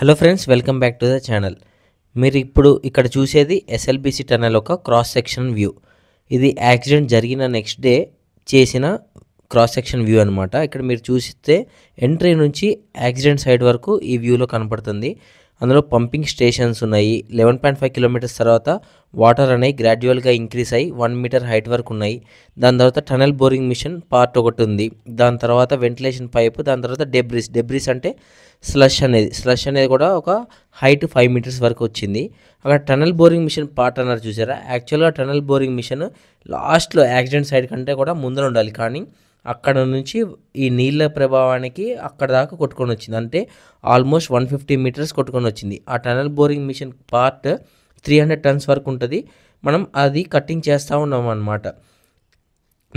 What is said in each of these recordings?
Hello friends, welcome back to the channel. మీరు ఇప్పుడు ఇక్కడ చూసేది ఎస్ఎల్బిసి టనల్ ఒక క్రాస్ సెక్షన్ వ్యూ. ఇది యాక్సిడెంట్ జరిగిన నెక్స్ట్ డే చేసిన క్రాస్ సెక్షన్ వ్యూ అనమాట. ఇక్కడ మీరు చూస్తే ఎంట్రీ నుంచి యాక్సిడెంట్ సైడ్ వరకు ఈ వ్యూలో కనపడుతుంది. అందులో పంపింగ్ స్టేషన్స్ ఉన్నాయి. 11.5 కిలోమీటర్స్ తర్వాత వాటర్ అనేవి గ్రాడ్యువల్గా ఇంక్రీజ్ అయ్యి 1 మీటర్ హైట్ వరకు ఉన్నాయి. దాని తర్వాత టనల్ బోరింగ్ మిషన్ పార్ట్ ఒకటి ఉంది. దాని తర్వాత వెంటిలేషన్ పైపు, దాని తర్వాత డెబ్రిస్ అంటే స్లష్ అనేది కూడా ఒక హైట్ 5 మీటర్స్ వరకు వచ్చింది. అక్కడ టనల్ బోరింగ్ మిషన్ పార్ట్ అన్నారు చూసారా. యాక్చువల్గా టనల్ బోరింగ్ మిషన్ లాస్ట్లో యాక్సిడెంట్ సైడ్ కంటే కూడా ముందర ఉండాలి, కానీ అక్కడ నుంచి ఈ నీళ్ళ ప్రభావానికి అక్కడ దాకా కొట్టుకొని వచ్చింది. అంటే ఆల్మోస్ట్ 150 మీటర్స్ కొట్టుకొని వచ్చింది. ఆ tunnel boring machine part 300 tons వరకు ఉంటుంది. మనం అది కట్టింగ్ చేస్తూ ఉన్నాం అనమాట.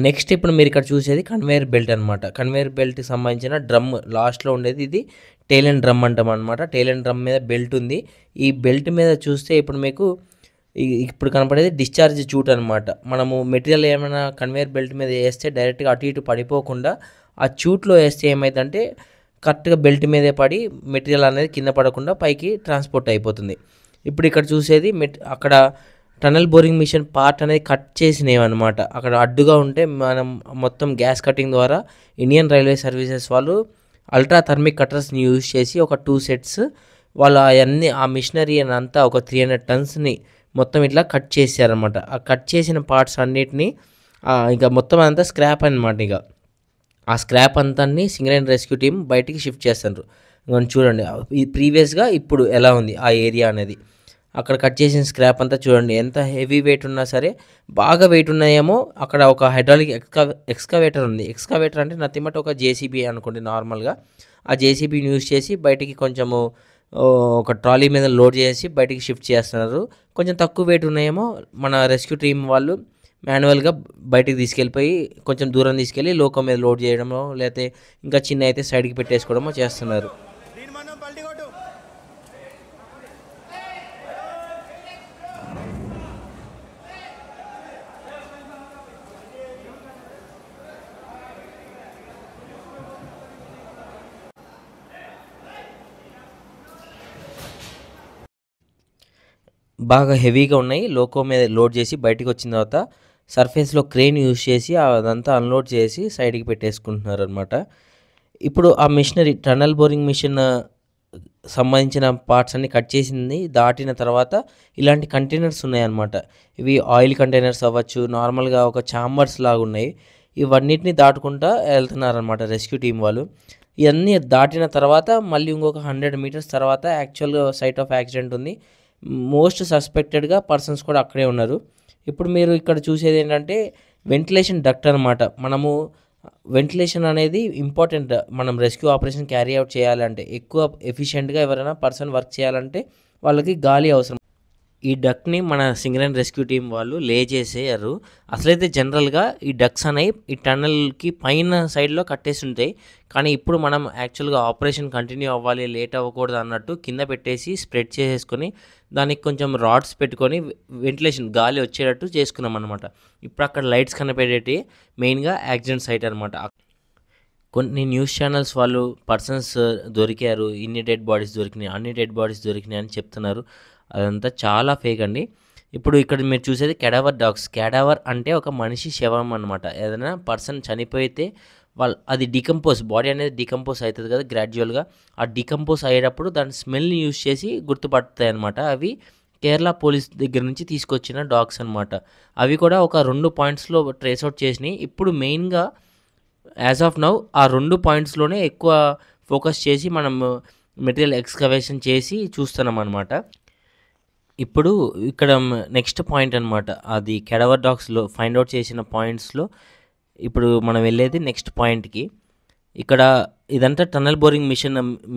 నెక్స్ట్ ఇప్పుడు మీరు ఇక్కడ చూసేది కన్వేయర్ బెల్ట్ అనమాట. కన్వేయర్ బెల్ట్కి సంబంధించిన డ్రమ్ లాస్ట్లో ఉండేది ఇది టెయిల్ అండ్ డ్రమ్ అంటాం అనమాట. టెయిల్ అండ్ డ్రమ్ మీద బెల్ట్ ఉంది. ఈ బెల్ట్ మీద చూస్తే ఇప్పుడు మీకు ఇప్పుడు కనపడేది డిశ్చార్జ్ చూట్ అనమాట. మనము మెటీరియల్ ఏమైనా కన్వేయర్ బెల్ట్ మీద వేస్తే డైరెక్ట్గా అటు ఇటు పడిపోకుండా ఆ చూట్లో వేస్తే ఏమైందంటే కరెక్ట్గా బెల్ట్ మీదే పడి మెటీరియల్ అనేది కింద పడకుండా పైకి ట్రాన్స్పోర్ట్ అయిపోతుంది. ఇప్పుడు ఇక్కడ చూసేది అక్కడ టనల్ బోరింగ్ మిషన్ పార్ట్ అనేది కట్ చేసినవి అనమాట. అక్కడ అడ్డుగా ఉంటే మనం మొత్తం గ్యాస్ కటింగ్ ద్వారా ఇండియన్ రైల్వే సర్వీసెస్ వాళ్ళు అల్ట్రా థర్మిక్ కటర్స్ని యూజ్ చేసి ఒక 2 సెట్స్ వాళ్ళు అవన్నీ ఆ మిషనరీ అని అంతా ఒక 300 టన్స్ని మొత్తం ఇట్లా కట్ చేశారనమాట. ఆ కట్ చేసిన పార్ట్స్ అన్నిటినీ ఇంకా మొత్తం అంతా స్క్రాప్ అనమాట. ఇక ఆ స్క్రాప్ అంతాన్ని సింగరేణి రెస్క్యూ టీమ్ బయటికి షిఫ్ట్ చేస్తారు. చూడండి ఈ ప్రీవియస్గా ఇప్పుడు ఎలా ఉంది ఆ ఏరియా అనేది. అక్కడ కట్ చేసిన స్క్రాప్ అంతా చూడండి ఎంత హెవీ వెయిట్ ఉన్నా సరే, బాగా వెయిట్ ఉన్నాయేమో అక్కడ ఒక హైడ్రాలిక్ ఎక్స్కవేటర్ ఉంది. ఎక్స్కవేటర్ అంటే నథింగ్ బట్ ఒక జేసీబీ అనుకోండి నార్మల్గా. ఆ జేసీబీని యూజ్ చేసి బయటికి కొంచెము ఒక ట్రాలీ మీద లోడ్ చేసి బయటికి షిఫ్ట్ చేస్తున్నారు. కొంచెం తక్కువ వెయిట్ ఉన్నాయేమో మన రెస్క్యూ టీమ్ వాళ్ళు మాన్యువల్గా బయటికి తీసుకెళ్ళిపోయి కొంచెం దూరం తీసుకెళ్ళి లోకో మీద లోడ్ చేయడమో, లేకపోతే ఇంకా చిన్న అయితే సైడ్కి పెట్టేసుకోవడమో చేస్తున్నారు. బాగా హెవీగా ఉన్నాయి. లోకో మీద లోడ్ చేసి బయటికి వచ్చిన తర్వాత సర్ఫేస్లో క్రేన్ యూజ్ చేసి అదంతా అన్లోడ్ చేసి సైడ్కి పెట్టేసుకుంటున్నారు అనమాట. ఇప్పుడు ఆ మిషనరీ టనల్ బోరింగ్ మిషన్ సంబంధించిన పార్ట్స్ అన్ని కట్ చేసింది దాటిన తర్వాత ఇలాంటి కంటైనర్స్ ఉన్నాయన్నమాట. ఇవి ఆయిల్ కంటైనర్స్ అవ్వచ్చు, నార్మల్గా ఒక ఛాంబర్స్ లాగా ఉన్నాయి. ఇవన్నిటిని దాటుకుంటూ వెళ్తున్నారనమాట రెస్క్యూ టీం వాళ్ళు. ఇవన్నీ దాటిన తర్వాత మళ్ళీ ఇంకొక 100 మీటర్స్ తర్వాత యాక్చువల్గా సైట్ ఆఫ్ యాక్సిడెంట్ ఉంది. మోస్ట్ సస్పెక్టెడ్గా పర్సన్స్ కూడా అక్కడే ఉన్నారు. ఇప్పుడు మీరు ఇక్కడ చూసేది ఏంటంటే వెంటిలేషన్ డక్ట్ అనమాట. మనము వెంటిలేషన్ అనేది ఇంపార్టెంట్. మనం రెస్క్యూ ఆపరేషన్ క్యారీ అవుట్ చేయాలంటే, ఎక్కువ ఎఫిషియెంట్గా ఎవరైనా పర్సన్ వర్క్ చేయాలంటే వాళ్ళకి గాలి అవసరం. ఈ డక్ని మన సింగరేణి రెస్క్యూ టీం వాళ్ళు లే చేసేయారు. అసలైతే జనరల్గా ఈ డక్స్ అనేవి ఈ టన్నల్కి పైన సైడ్లో కట్టేసి ఉంటాయి. కానీ ఇప్పుడు మనం యాక్చువల్గా ఆపరేషన్ కంటిన్యూ అవ్వాలి, లేట్ అవ్వకూడదు అన్నట్టు కింద పెట్టేసి స్ప్రెడ్ చేసేసుకొని దానికి కొంచెం రాడ్స్ పెట్టుకొని వెంటిలేషన్ గాలి వచ్చేటట్టు చేసుకున్నాం అనమాట. ఇప్పుడు అక్కడ లైట్స్ కనిపెట్టేటి మెయిన్గా యాక్సిడెంట్ సైట్ అనమాట. కొన్ని న్యూస్ ఛానల్స్ వాళ్ళు పర్సన్స్ దొరికారు, ఇన్ని డెడ్ బాడీస్ దొరికినాయి, అన్ని డెడ్ బాడీస్ దొరికినాయి అని చెప్తున్నారు. అదంతా చాలా ఫేక్ అండి. ఇప్పుడు ఇక్కడ మీరు చూసేది క్యాడావర్ డాగ్స్. క్యాడావర్ అంటే ఒక మనిషి శవం అనమాట. ఏదైనా పర్సన్ చనిపోతే అది బాడీ అనేది డికంపోజ్ అవుతుంది కదా గ్రాడ్యువల్గా. ఆ డికంపోజ్ అయ్యేటప్పుడు దాని స్మెల్ని యూజ్ చేసి గుర్తుపడతాయి అనమాట. అవి కేరళ పోలీస్ దగ్గర నుంచి తీసుకొచ్చిన డాగ్స్ అనమాట. అవి కూడా ఒక 2 పాయింట్స్లో ట్రేస్ అవుట్ చేసినాయి. ఇప్పుడు మెయిన్గా యాజ్ ఆఫ్ నౌ ఆ 2 పాయింట్స్లోనే ఎక్కువ ఫోకస్ చేసి మనం మెటీరియల్ ఎక్స్కవేషన్ చేసి చూస్తున్నాం అనమాట. ఇప్పుడు ఇక్కడ నెక్స్ట్ పాయింట్ అనమాట. అది క్యాడవర్ డాగ్స్లో ఫైండ్ అవుట్ చేసిన పాయింట్స్లో ఇప్పుడు మనం వెళ్ళేది నెక్స్ట్ పాయింట్కి. ఇక్కడ ఇదంతా టనల్ బోరింగ్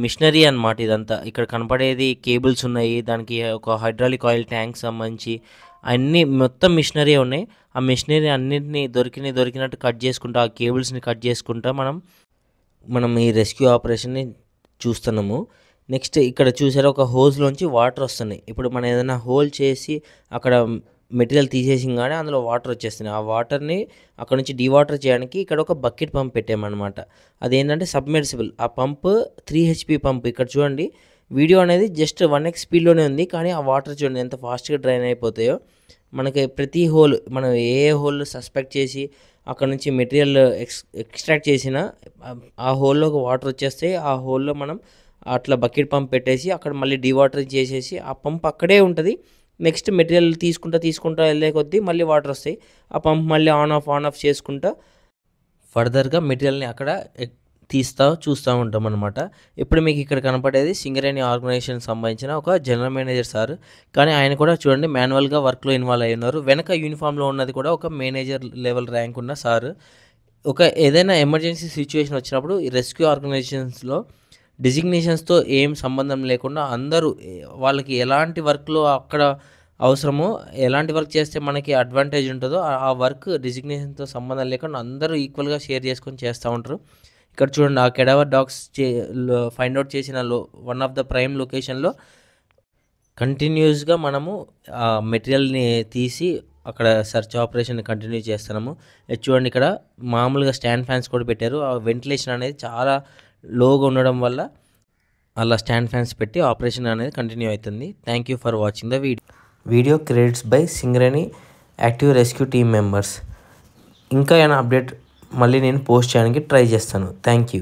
మిషనరీ అనమాట. ఇదంతా ఇక్కడ కనపడేది కేబుల్స్ ఉన్నాయి, దానికి ఒక హైడ్రాలిక్ ఆయిల్ ట్యాంక్ సంబంధించి అన్నీ మొత్తం మిషనరీ ఉన్నాయి. ఆ మిషనరీ అన్నింటినీ దొరికినట్టు కట్ చేసుకుంటా, ఆ కేబుల్స్ని కట్ చేసుకుంటా మనం ఈ రెస్క్యూ ఆపరేషన్ని చూస్తున్నాము. నెక్స్ట్ ఇక్కడ చూసారా ఒక హోల్స్లోంచి వాటర్ వస్తున్నాయి. ఇప్పుడు మనం ఏదైనా హోల్ చేసి అక్కడ మెటీరియల్ తీసేసింగానే అందులో వాటర్ వచ్చేస్తున్నాయి. ఆ వాటర్ని అక్కడ నుంచి డీవాటర్ చేయడానికి ఇక్కడ ఒక బకెట్ పంప్ పెట్టామన్నమాట. అదేంటంటే సబ్మెర్సిబుల్. ఆ పంప్ 3 HP పంప్. ఇక్కడ చూడండి వీడియో అనేది జస్ట్ 1x స్పీడ్లోనే ఉంది, కానీ ఆ వాటర్ చూడండి ఎంత ఫాస్ట్గా డ్రైన్ అయిపోతాయో. మనకి ప్రతి హోల్ మనం ఏ హోల్ సస్పెక్ట్ చేసి అక్కడ నుంచి మెటీరియల్ ఎక్స్ట్రాక్ట్ చేసినా ఆ హోల్లోకి వాటర్ వచ్చేస్తాయి. ఆ హోల్లో మనం అట్లా బకెట్ పంప్ పెట్టేసి అక్కడ మళ్ళీ డీవాటరింగ్ చేసేసి ఆ పంప్ అక్కడే ఉంటుంది. నెక్స్ట్ మెటీరియల్ తీసుకుంటా వెళ్ళే కొద్దీ మళ్ళీ వాటర్ వస్తాయి. ఆ పంప్ మళ్ళీ ఆన్ ఆఫ్ చేసుకుంటా ఫర్దర్గా మెటీరియల్ని అక్కడ చూస్తూ ఉంటాం అనమాట. ఇప్పుడు మీకు ఇక్కడ కనపడేది సింగరేణి ఆర్గనైజేషన్ సంబంధించిన ఒక జనరల్ మేనేజర్ సార్. కానీ ఆయన కూడా చూడండి మాన్యువల్గా వర్క్లో ఇన్వాల్వ్ అయి ఉన్నారు. వెనక యూనిఫామ్లో ఉన్నది కూడా ఒక మేనేజర్ లెవెల్ ర్యాంక్ ఉన్న సార్. ఏదైనా ఎమర్జెన్సీ సిచ్యువేషన్ వచ్చినప్పుడు ఈ రెస్క్యూ ఆర్గనైజేషన్స్లో డిజిగ్నేషన్స్తో ఏం సంబంధం లేకుండా అందరూ వాళ్ళకి ఎలాంటి వర్క్లో అక్కడ అవసరమో, ఎలాంటి వర్క్ చేస్తే మనకి అడ్వాంటేజ్ ఉంటుందో ఆ వర్క్ డిజిగ్నేషన్తో సంబంధం లేకుండా అందరూ ఈక్వల్గా షేర్ చేసుకొని చేస్తూ ఉంటారు. ఇక్కడ చూడండి ఆ కెడావర్ డాగ్స్ ఫైండ్ అవుట్ చేసిన వన్ ఆఫ్ ద ప్రైమ్ లొకేషన్లో కంటిన్యూస్గా మనము ఆ మెటీరియల్ని తీసి అక్కడ సెర్చ్ ఆపరేషన్ కంటిన్యూ చేస్తున్నాము. చూడండి ఇక్కడ మామూలుగా స్టాండ్ ఫ్యాన్స్ కూడా పెట్టారు. ఆ వెంటిలేషన్ అనేది చాలా లోగా ఉండడం వల్ల అలా స్టాండ్ ఫ్యాన్స్ పెట్టి ఆపరేషన్ అనేది కంటిన్యూ అవుతుంది. Thank you for watching the video creates by Singareni active rescue team members. ఇంకా ఏమైనా అప్డేట్ మళ్ళీ నేను పోస్ట్ చేయడానికి ట్రై చేస్తాను. Thank you.